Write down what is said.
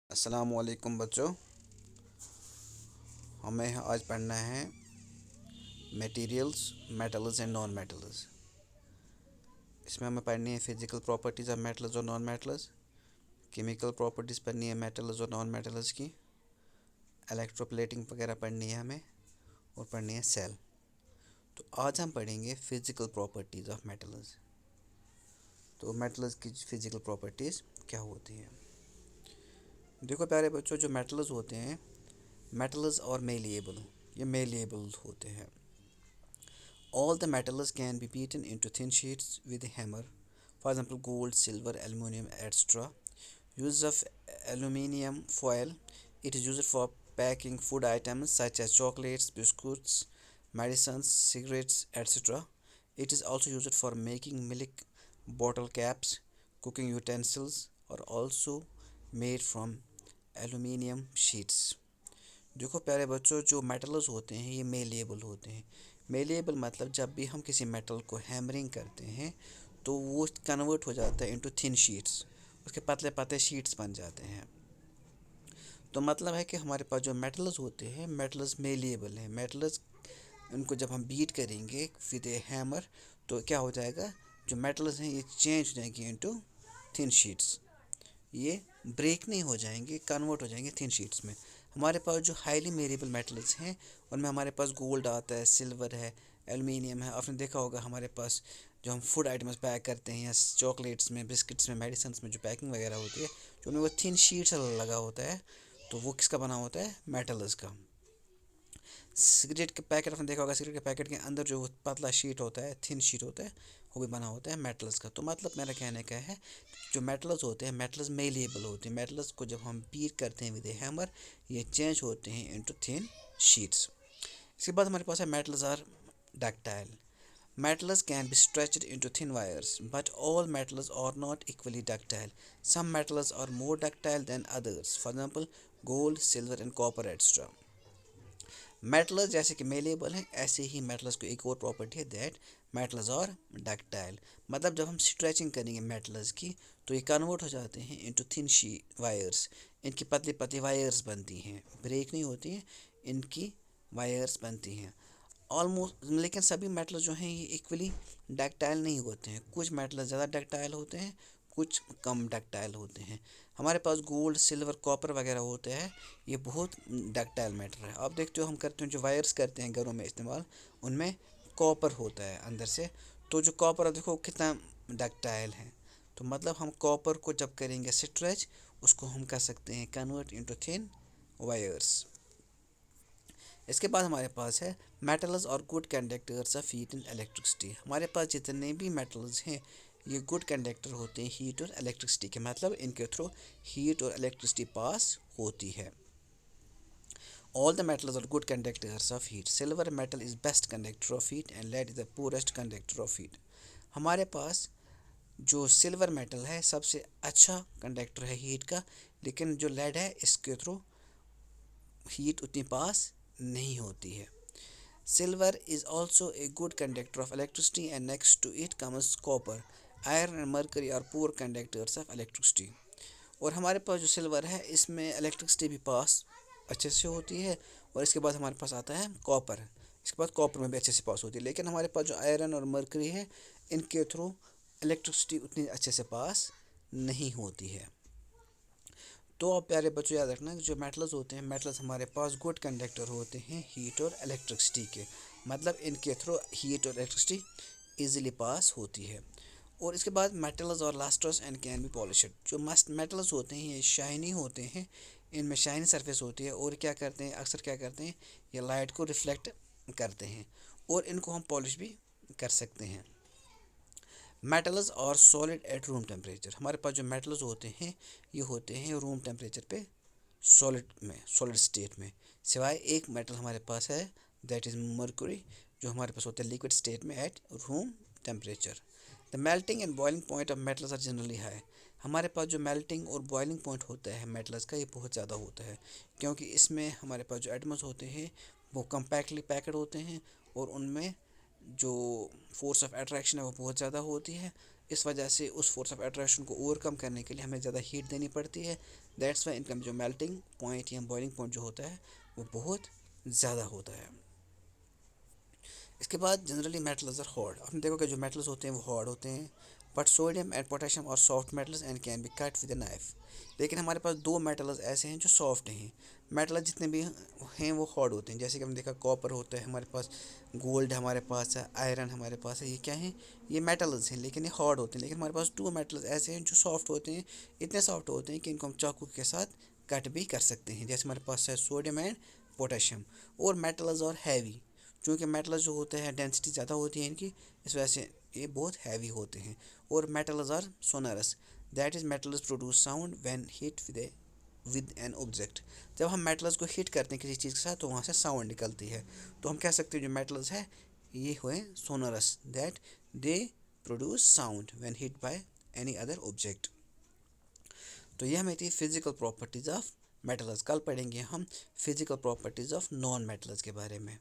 अस्सलामुअलैकुम बच्चों। हमें आज पढ़ना है materials, metals and non metals. इसमें हमें पढ़नी है फिजिकल प्रॉपर्टीज़ ऑफ मेटल्स और नॉन मेटल्स, केमिकल प्रॉपर्टीज़ पढ़नी है मेटल्स और नॉन मेटल्स की, इलेक्ट्रोप्लेटिंग वगैरह पढ़नी है हमें, और पढ़नी है सेल। तो आज हम पढ़ेंगे फिजिकल प्रॉपर्टीज़ ऑफ मेटल्स। तो मेटल्स की फिजिकल प्रॉपर्टीज़ क्या होती हैं? देखो प्यारे बच्चों, जो मेटल्स होते हैं, मेटल्स और मेलिएबल, ये मेलिएबल होते हैं। All the metals can be beaten into thin sheets with a hammer. For example, gold, silver, aluminium, etc. Use of aluminium foil. It is used for packing food items such as chocolates, biscuits, medicines, cigarettes, etc. It is also used for making milk bottle caps. Cooking utensils are also made from aluminium sheets. देखो प्यारे बच्चों, जो metals होते हैं ये malleable होते हैं। Malleable मतलब जब भी हम किसी मेटल को हैमरिंग करते हैं तो वो कन्वर्ट हो जाता है इनटू थिन शीट्स, उसके पतले पतले शीट्स बन जाते हैं। तो मतलब है कि हमारे पास जो मेटल्स होते हैं, मेटल्स मेलेबल हैं। मेटल्स उनको जब हम बीट करेंगे विद ए हैमर तो क्या हो जाएगा, जो मेटल्स हैं ये चेंज हो जाएंगे इनटू थिन शीट्स। ये ब्रेक नहीं हो जाएंगे, कन्वर्ट हो जाएंगे थिन शीट्स में। हमारे पास जो हाईली मेरेबल मेटल्स हैं उनमें हमारे पास गोल्ड आता है, सिल्वर है, एलुमिनियम है। आपने देखा होगा हमारे पास जो हम फूड आइटम्स पैक करते हैं या चॉकलेट्स में, बिस्किट्स में, मेडिसिन में जो पैकिंग वगैरह होती है, जो उनमें वो थिन शीट्स लगा होता है, तो वो किसका बना होता है? मेटल्स का। सिगरेट के पैकेट आपने देखा होगा, सिगरेट के पैकेट के अंदर जो पतला शीट होता है, थिन शीट होता है, वो भी बना होता है मेटल्स का। तो मतलब मेरा कहने का है, जो मेटल्स होते हैं, मेटल्स मेलेबल होते हैं। मेटल्स को जब हम बीट करते हैं विद ए हैमर, ये चेंज होते हैं इनटू थिन शीट्स। इसके बाद हमारे पास है metals are ductile. Metals can be stretched into thin wires, but all metals are not equally ductile. Some metals are more ductile than others. For example, gold, silver, and copper, etc. Metals जैसे कि malleable हैं, ऐसे ही metals को एक और property है, that metals और ductile. मतलब जब हम स्ट्रेचिंग करेंगे मेटल्स की तो ये कन्वर्ट हो जाते हैं इनटू थिन शी वायर्स। इनकी पतली पतली वायर्स बनती हैं, ब्रेक नहीं होती हैं, इनकी वायर्स बनती हैं ऑलमोस्ट। लेकिन सभी मेटल्स जो हैं ये इक्वली डक्टाइल नहीं होते हैं। कुछ मेटल्स ज़्यादा डक्टाइल होते हैं, कुछ कम डक्टाइल होते हैं। हमारे पास गोल्ड, सिल्वर, कॉपर वगैरह होते हैं, ये बहुत डक्टाइल मैटर है। आप देखते हो हम करते हैं जो वायर्स करते हैं घरों में इस्तेमाल, उनमें कॉपर होता है अंदर से। तो जो कॉपर देखो कितना डक्टाइल है। तो मतलब हम कॉपर को जब करेंगे स्ट्रेच, उसको हम कर सकते हैं कन्वर्ट इनटू थिन वायर्स। इसके बाद हमारे पास है मेटल्स और good conductors of heat and electricity. हमारे पास जितने भी मेटल्स हैं ये गुड कंडक्टर होते हैं हीट और इलेक्ट्रिसिटी के, मतलब इनके थ्रू हीट और इलेक्ट्रिसिटी पास होती है। All the metals are good conductors of heat. Silver metal is best conductor of heat and lead is the poorest conductor of heat. हमारे पास जो सिल्वर मेटल है सबसे अच्छा कंडक्टर है हीट का, लेकिन जो लेड है इसके थ्रू हीट उतनी पास नहीं होती है। Silver is also a good conductor of electricity and next to it comes copper. Iron and mercury are poor conductors of electricity. और हमारे पास जो सिल्वर है इसमें इलेक्ट्रिसिटी भी पास अच्छे से होती है, और इसके बाद हमारे पास आता है कॉपर। इसके बाद कॉपर में भी अच्छे से पास होती है, लेकिन हमारे पास जो आयरन और मरकरी है इनके थ्रू इलेक्ट्रिसिटी उतनी अच्छे से पास नहीं होती है। तो आप प्यारे बच्चों याद रखना, जो मेटल्स होते हैं, मेटल्स हमारे पास गुड कंडक्टर होते हैं हीट और इलेक्ट्रिसिटी के, मतलब इनके थ्रू हीट और इलेक्ट्रिसिटी इजीली पास होती है। और इसके बाद मेटल्स और लास्टर्स एंड कैन बी पॉलिश्ड। जो मस्ट मेटल्स होते हैं ये शाइनी होते हैं, इनमें शाइनी सरफेस होती है, और क्या करते हैं, अक्सर क्या करते हैं, ये लाइट को रिफ्लेक्ट करते हैं, और इनको हम पॉलिश भी कर सकते हैं। मेटल्स और सॉलिड एट रूम टेम्परेचर। हमारे पास जो मेटल्स होते हैं ये होते हैं रूम टेम्परेचर पे, सॉलिड में, सॉलिड स्टेट में। सिवाय एक मेटल हमारे पास है, दैट इज़ मर्क्यूरी, जो हमारे पास होता है लिक्विड स्टेट में at room temperature. The melting and boiling point of metals are generally high. हमारे पास जो मेल्टिंग और बॉइलिंग पॉइंट होता है मेटल्स का, ये बहुत ज़्यादा होता है, क्योंकि इसमें हमारे पास जो एटम्स होते हैं वो कम्पैक्टली पैक्ड होते हैं, और उनमें जो फोर्स ऑफ अट्रैक्शन है वो बहुत ज़्यादा होती है। इस वजह से उस फोर्स ऑफ अट्रैक्शन को ओवरकम करने के लिए हमें ज़्यादा हीट देनी पड़ती है, दैट्स वाई इनका जो मेल्टिंग पॉइंट या बॉइलिंग पॉइंट जो होता है वो बहुत ज़्यादा होता है। इसके बाद जनरली मेटल्स आर हार्ड। आपने देखो कि जो मेटल्स होते हैं वो हार्ड होते हैं, बट सोडियम एंड पोटेशियम और soft metals and can be cut with a knife. लेकिन हमारे पास दो मेटल्स ऐसे हैं जो सॉफ्ट हैं। मेटल्स जितने भी हैं वो हार्ड होते हैं, जैसे कि हमने देखा कॉपर होता है हमारे पास, गोल्ड हमारे पास है, आयरन हमारे पास है, ये क्या है, ये मेटल्स हैं लेकिन ये हार्ड होते हैं। लेकिन हमारे पास दो मेटल्स ऐसे हैं जो सॉफ्ट होते हैं, इतने सॉफ्ट होते हैं कि इनको हम चाकू के साथ कट भी कर सकते हैं, जैसे हमारे पास है सोडियम एंड पोटेशियम। और मेटल्स और हैवी, क्योंकि मेटल्स जो होते हैं डेंसिटी ज़्यादा होती है इनकी, इस वजह से ये बहुत हैवी होते हैं। और metals are sonorous, that is metals produce sound when hit with an object. जब हम मेटल्स को हिट करते हैं किसी चीज़ के साथ तो वहाँ से साउंड निकलती है। तो हम कह सकते हैं जो मेटल्स है ये हुए sonorous, that they produce sound when hit by any other object. तो ये हमें थी फिजिकल प्रॉपर्टीज़ ऑफ मेटल्स। कल पढ़ेंगे हम physical properties of non metals के बारे में।